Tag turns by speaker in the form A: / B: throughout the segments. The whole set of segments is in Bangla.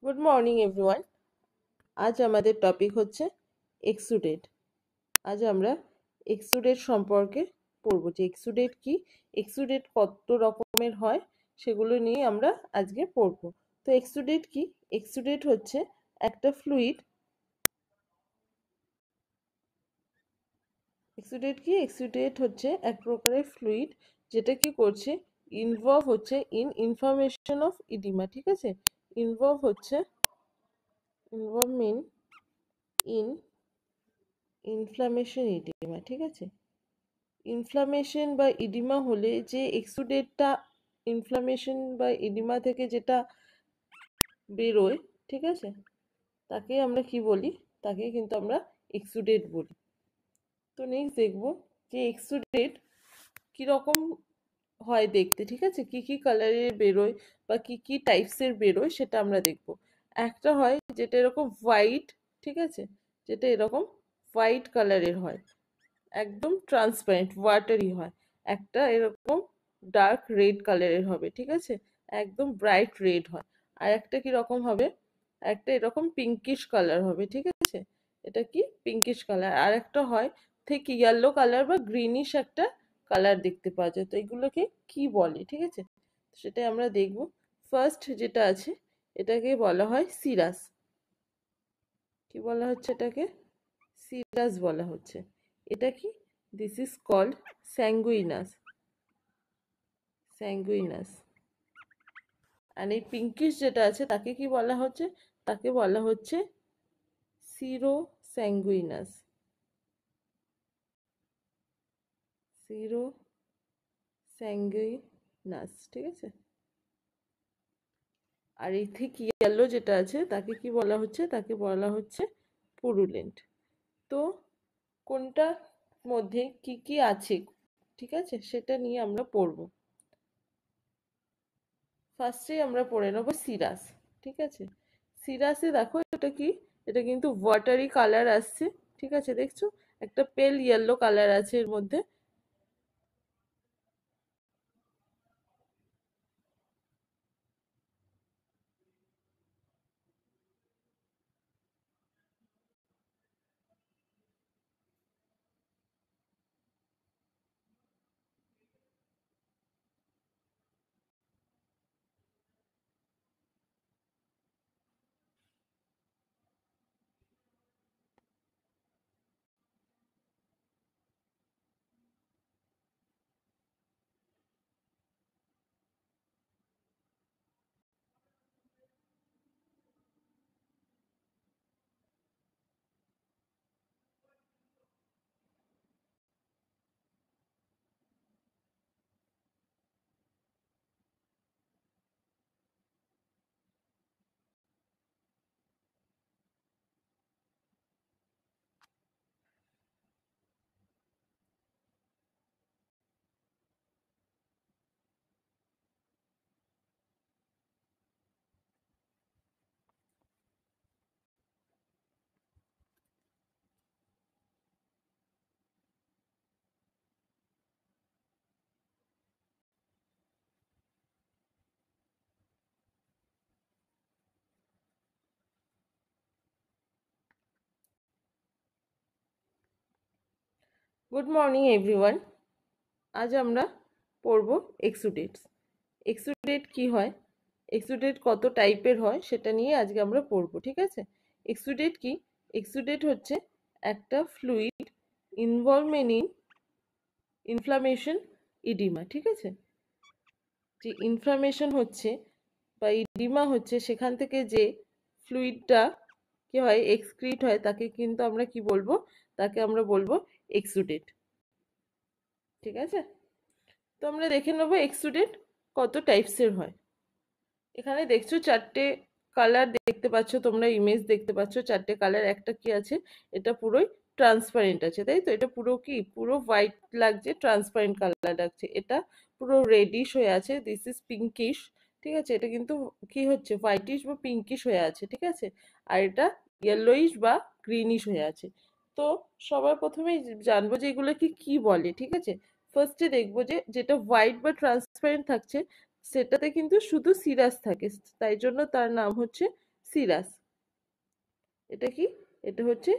A: Good morning everyone. আজ আমাদের টপিক হচ্ছে এক্সুডেট। আজ আমরা এক্সুডেট সম্পর্কে পড়বো যে এক্সুডেট কি, এক্সুডেট কত রকমের হয় সেগুলো নিয়ে আমরা আজকে পড়বো। তো এক্সুডেট কি? এক্সুডেট হচ্ছে একটা ফ্লুইড। এক্সুডেট হচ্ছে এক প্রকারের ফ্লুইড যেটা কি করছে, ইনভলভ হচ্ছে ইন ইনফরমেশন অফ ইডিমা। ঠিক আছে, ইনভলভমেন্ট ইন ইনফ্লামেশন ইডিমা। ঠিক আছে, ইনফ্লামেশন বা ইডিমা হলে যে এক্সুডেটটা ইনফ্লামেশন বা ইডিমা থেকে যেটা বেরোয়, ঠিক আছে, তাকে আমরা কি বলি? তাকে কিন্তু আমরা এক্সুডেট বলি। তো নেক্সট দেখবো যে এক্সুডেট কীরকম হয় দেখতে। ঠিক আছে, কি কি কালারের বেরোয় বা কি কি টাইপসের বেরোয় সেটা আমরা দেখব। একটা হয় যেটা এরকম হোয়াইট, ঠিক আছে, যেটা এরকম হোয়াইট কালারের হয়, একদম ট্রান্সপারেন্ট ওয়াটারি হয়। একটা এরকম ডার্ক রেড কালারের হবে, ঠিক আছে, একদম ব্রাইট রেড হয়। আর একটা কি রকম হবে, একটা এরকম পিঙ্কিশ কালার হবে, ঠিক আছে, এটা কি পিঙ্কিশ কালার। আর একটা হয় ঠিক ইয়েলো কালার বা গ্রিনিশ একটা কালার দেখতে পাওয়া যায়। তো এগুলোকে কি বলে, ঠিক আছে, সেটাই আমরা দেখব। ফার্স্ট যেটা আছে এটাকে বলা হয় সিরাস। কি বলা হচ্ছে এটাকে? সিরাস বলা হচ্ছে। এটা কি? This is called sanguineous. আর এই পিঙ্কিশ যেটা আছে তাকে কি বলা হচ্ছে? তাকে বলা হচ্ছে সিরো স্যাঙ্গুইনাস। সিরো স্যাঙ্গুইনাস, ঠিক আছে। আর এই ঠিক ইয়েলো যেটা আছে তাকে কি বলা হচ্ছে? তাকে বলা হচ্ছে পুরুলেন্ট। তো কোনটার মধ্যে কি কি আছে, ঠিক আছে, সেটা নিয়ে আমরা পড়ব। ফার্স্টে আমরা পড়ে নেবো সিরাস। ঠিক আছে, সিরাসে দেখো এটা কি, এটা কিন্তু ওয়াটারি কালার আসছে, ঠিক আছে, দেখছো একটা পেল ইয়েলো কালার আছে এর মধ্যে। Good morning everyone. আজ আমরা পড়ব এক্সুডেটস। এক্সুডেট কি হয়, এক্সুডেট কত টাইপের হয় সেটা নিয়ে আজকে আমরা পড়ব। ঠিক আছে, এক্সুডেট কি? এক্সুডেট হচ্ছে একটা fluid involvement in inflammation oedema. ঠিক আছে, যে ইনফ্লামেশন হচ্ছে বা ইডিমা হচ্ছে সেখান থেকে যে ফ্লুইডটা কি হয়, এক্সক্রিট হয়, তাকে কিন্তু আমরা কি বলবো? তাকে আমরা বলবো এক্সুডেট। ঠিক আছে, তো আমরা দেখে নেবো এক্সুডেট কত টাইপসের হয়। এখানে দেখছো চারটে কালার দেখতে পাচ্ছ, তোমরা ইমেজ দেখতে পাচ্ছ চারটে কালার। একটা কি আছে, এটা পুরোই ট্রান্সপারেন্ট আছে, তাই তো, এটা পুরো কি পুরো হোয়াইট লাগছে, ট্রান্সপারেন্ট কালার লাগছে। এটা পুরো রেডিশ হয়ে আছে, দিস ইজ পিঙ্কিশ। ঠিক আছে, এটা কিন্তু কি হচ্ছে, হোয়াইটিশ বা পিঙ্কিশ হয়ে আছে, ঠিক আছে। আর এটা ইয়েলোইশ বা গ্রিনিশ হয়ে আছে। তো সবার প্রথমেই জানবো যে এগুলো কি কি বলে। ঠিক আছে, ফার্স্টে দেখবো যে যেটা হোয়াইট বা ট্রান্সপারেন্ট থাকছে সেটাতে কিন্তু শুধু সিরাস থাকে, তাই জন্য তার নাম হচ্ছে সিরাস। এটা কি? এটা হচ্ছে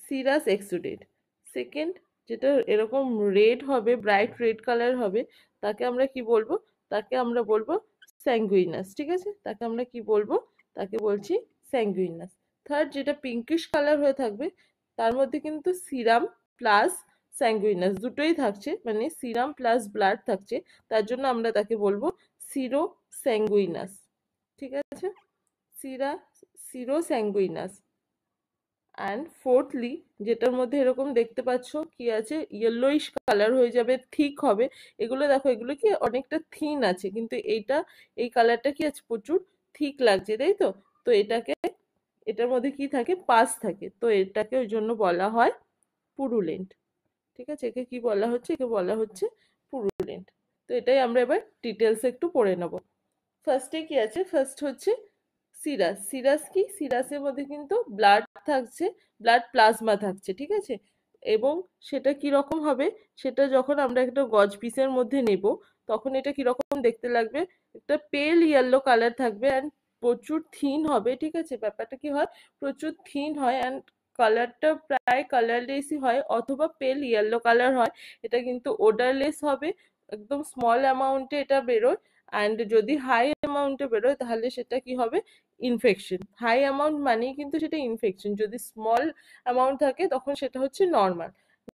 A: সিরাস এক্সুডেট। সেকেন্ড, যেটা এরকম রেড হবে, ব্রাইট রেড কালার হবে, তাকে আমরা কি বলবো? তাকে আমরা বলবো স্যাঙ্গুইনাস। ঠিক আছে, তাকে আমরা কি বলবো? তাকে বলছি স্যাঙ্গুইনাস। থার্ড, যেটা পিঙ্কিশ কালার হয়ে থাকবে, তার মধ্যে কিন্তু সিরাম প্লাস স্যাঙ্গুইনাস দুটোই থাকছে, মানে সিরাম প্লাস ব্লাড থাকছে, তার জন্য আমরা তাকে বলবো সিরো স্যাঙ্গুইনাস। ঠিক আছে, সিরা সিরো স্যাঙ্গুইনাস। অ্যান্ড ফোর্থলি, যেটার মধ্যে এরকম দেখতে পাচ্ছ কি আছে, ইয়েলোইশ কালার হয়ে যাবে, থিক হবে, এগুলো দেখো, এগুলো কি অনেকটা থিন আছে, কিন্তু এইটা, এই কালারটা কি আছে, প্রচুর থিক লাগছে, তাই তো? তো এটাকে, এটার মধ্যে কি থাকে, পাস থাকে, তো এটাকে ওই জন্য বলা হয় পুরুলেন্ট। ঠিক আছে, একে কি বলা হচ্ছে? একে বলা হচ্ছে পুরুলেন্ট। তো এটাই আমরা এবার ডিটেলসে একটু পড়ে নেব। ফার্স্টে কি আছে? ফার্স্ট হচ্ছে সিরাস। সিরাস কি? সিরাসের মধ্যে কিন্তু ব্লাড থাকছে, ব্লাড প্লাজমা থাকছে, ঠিক আছে? এবং সেটা কি রকম হবে? সেটা যখন আমরা একটা গজ পিসের মধ্যে নেব, তখন এটা কি রকম দেখতে লাগবে? একটা পেল ইয়েলো কালার থাকবে অ্যান্ড প্রচুর থিন হবে। ঠিক আছে, ব্যাপারটা কি হয়, প্রচুর থিন হয় অ্যান্ড কালারটা প্রায় কালারলেসই হয়, অথবা পেল ইয়েলো কালার হয়। এটা কিন্তু ওডারলেস হবে, একদম স্মল অ্যামাউন্টে এটা বেরোয়। অ্যান্ড যদি হাই অ্যামাউন্টে বেরোয় তাহলে সেটা কি হবে? ইনফেকশন। হাই অ্যামাউন্ট মানেই কিন্তু সেটা ইনফেকশন, যদি স্মল অ্যামাউন্ট থাকে তখন সেটা হচ্ছে নর্মাল।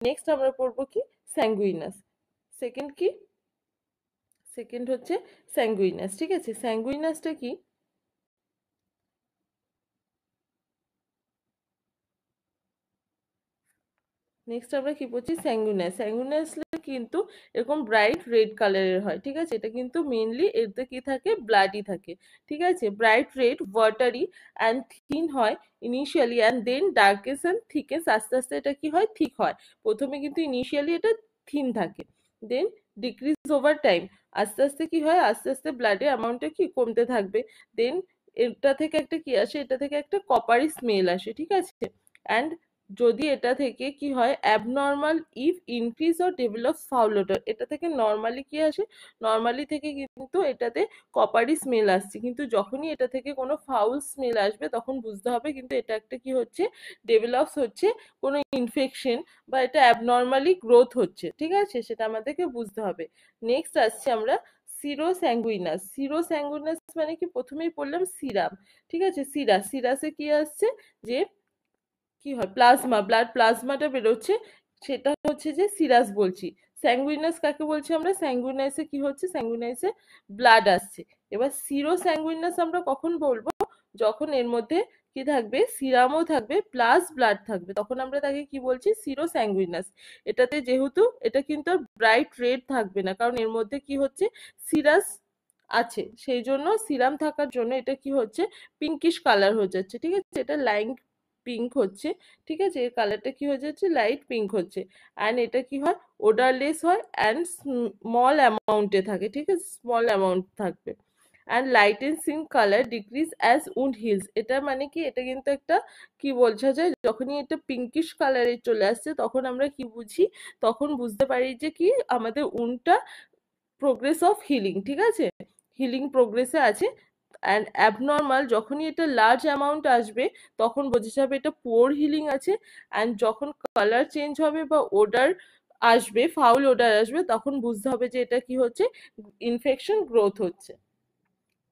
A: নেক্সট আমরা পড়বো কি? স্যাঙ্গুইনাস। সেকেন্ড কি? সেকেন্ড হচ্ছে স্যাঙ্গুইনাস। ঠিক আছে, স্যাঙ্গুইনাসটা কি? নেক্সট আমরা কি বলছি? স্যাঙ্গুইনাস। স্যাঙ্গুইনাস কিন্তু এরকম ব্রাইট রেড কালারের হয়। ঠিক আছে, এটা কিন্তু মেইনলি এতে কি থাকে, ব্লাডই থাকে। ঠিক আছে, bright red, watery and thin হয় ইনিশিয়ালি, অ্যান্ড দেন ডার্কেস অ্যান্ড থিকেস, আস্তে আস্তে এটা কি হয়, থিক হয়। প্রথমে কিন্তু ইনিশিয়ালি এটা থিন থাকে, দেন ডিক্রিজ ওভার টাইম, আস্তে আস্তে কি হয়, আস্তে আস্তে ব্লাডের অ্যামাউন্টটা কি কমতে থাকবে। দেন এটা থেকে একটা কি আসে, এটা থেকে একটা কপারি স্মেল আসে। ঠিক আছে, অ্যান্ড যদি এটা থেকে কি হয়, abnormal if increase or develop foul odour, এটা থেকে নর্মালি কি আসে, নর্মালি থেকে কিন্তু এটাতে কপারি স্মেল আসছে, কিন্তু যখনই এটা থেকে কোনো ফাউল স্মেল আসবে তখন বুঝতে হবে কিন্তু এটা একটা কি হচ্ছে, ডেভেলপস হচ্ছে কোনো ইনফেকশন, বা এটা অ্যাবনর্মালি গ্রোথ হচ্ছে। ঠিক আছে, সেটা আমাদেরকে বুঝতে হবে। নেক্সট আসছে আমরা সিরো স্যাঙ্গুইনাস। সিরো স্যাঙ্গুইনাস মানে কি? প্রথমেই বললাম সিরাম। ঠিক আছে, সিরাস, সিরাসে কি আসছে, যে কি হয়, প্লাজমা, ব্লাড প্লাজমাটা বেরোচ্ছে, সেটা হচ্ছে যে সিরাস বলছি। স্যাঙ্গুইনাস কাকে বলছি আমরা? স্যাঙ্গুইনাসে কি হচ্ছে, স্যাঙ্গুইনাসে ব্লাড আসছে। এবার সিরো স্যাঙ্গুইনাস আমরা কখন বলবো? যখন এর মধ্যে কি থাকবে, সিরামও থাকবে প্লাস ব্লাড থাকবে, তখন আমরা তাকে কি বলছি, সিরো স্যাঙ্গুইনাস। এটাতে যেহেতু এটা কিন্তু আর ব্রাইট রেড থাকবে না, কারণ এর মধ্যে কি হচ্ছে, সিরাস আছে, সেই জন্য সিরাম থাকার জন্য এটা কি হচ্ছে, পিঙ্কিশ কালার হয়ে যাচ্ছে। ঠিক আছে, এটা লাইন পিঙ্ক হচ্ছে। ঠিক আছে, এর কালারটা কি হয়ে যাচ্ছে, লাইট পিঙ্ক হচ্ছে। অ্যান্ড এটা কি হয়, ওডারলেস হয় অ্যান্ড স্মল অ্যামাউন্টে থাকে। ঠিক আছে, স্মল অ্যামাউন্ট থাকবে। And লাইটেন্স in colour decrease as wound hills. এটা মানে কি, এটা কিন্তু একটা কি বোঝা যায়, যখনই এটা পিঙ্কিশ কালারে চলে আসছে তখন আমরা কি বুঝি, তখন বুঝতে পারি যে কি, আমাদের উন্ডটা প্রোগ্রেস অফ হিলিং। ঠিক আছে, হিলিং প্রোগ্রেসে আছে। অ্যান্ড অ্যাবনর্মাল, যখনই এটা লার্জ অ্যামাউন্ট আসবে তখন বোঝা যাবে এটা পুওর হিলিং আছে। অ্যান্ড যখন কালার চেঞ্জ হবে বা ওডার আসবে, ফাউল ওডার আসবে, তখন বুঝতে হবে যে এটা কি হচ্ছে, ইনফেকশন গ্রোথ হচ্ছে।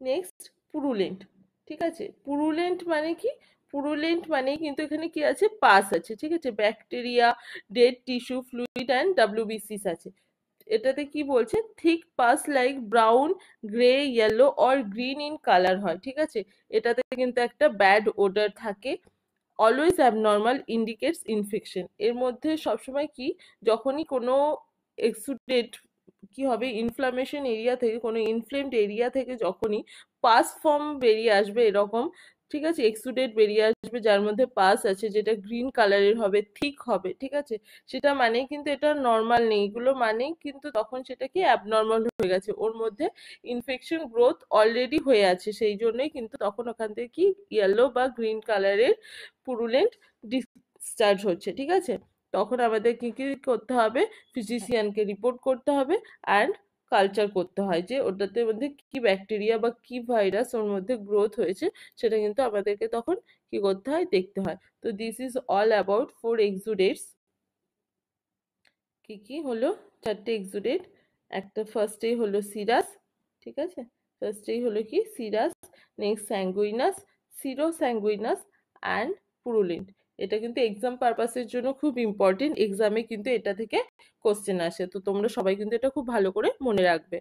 A: Next purulent. ঠিক আছে, পুরুলেন্ট মানে কি? পুরুলেন্ট মানে কিন্তু এখানে কি আছে, পাস আছে। ঠিক আছে, bacteria, dead tissue, fluid and ডাব্লিউবিসিস আছে। এটাতে কি বলছে, thick pus like brown, grey, yellow or green in colour হয়। ঠিক আছে, এটাতে কিন্তু একটা ব্যাড ওডার থাকে। Always abnormal indicates infection. এর মধ্যে সবসময় কি, যখনই কোনো এক্সুডেট কি হবে, ইনফ্লামেশন এরিয়া থেকে, কোনো ইনফ্লেমড এরিয়া থেকে যখনই পাস ফর্ম বেরিয়ে আসবে এরকম, ঠিক আছে, এক্সুডেট বেরিয়ে আসবে যার মধ্যে পাস আছে, যেটা গ্রিন কালারের হবে, থিক হবে। ঠিক আছে, সেটা মানেই কিন্তু এটা নর্মাল নেই, এগুলো মানেই কিন্তু তখন সেটা কি, অ্যাবনর্মাল হয়ে গেছে, ওর মধ্যে ইনফেকশন গ্রোথ অলরেডি হয়ে আছে, সেই জন্যই কিন্তু তখন ওখান থেকে কি, ইয়েলো বা গ্রিন কালারের পুরুলেন্ট ডিসচার্জ হচ্ছে। ঠিক আছে, তখন আমাদের কি কি করতে হবে, ফিজিশিয়ানকে রিপোর্ট করতে হবে অ্যান্ড কালচার করতে হয়, যে ওটাতে মধ্যে কি ব্যাকটেরিয়া বা কি ভাইরাস ওর মধ্যে গ্রোথ হয়েছে, সেটা কিন্তু আমাদেরকে তখন কি করতে হয়, দেখতে হয়। তো দিস ইজ অল অ্যাবাউট 4 এক্সুডেটস। কি কি হলো, 4টে এক্সুডেট। একটা ফার্স্টেই হলো সিরাস, ঠিক আছে, ফার্স্টেই হলো কি সিরাস, নেক্সট স্যাঙ্গুইনাস, সিরো স্যাঙ্গুইনাস অ্যান্ড পুরুলিন্ট। এটা কিন্তু এক্সাম পারপাসের জন্য খুব ইম্পর্টেন্ট, এক্সামে কিন্তু এটা থেকে কোশ্চেন আসে, তো তোমরা সবাই কিন্তু এটা খুব ভালো করে মনে রাখবে।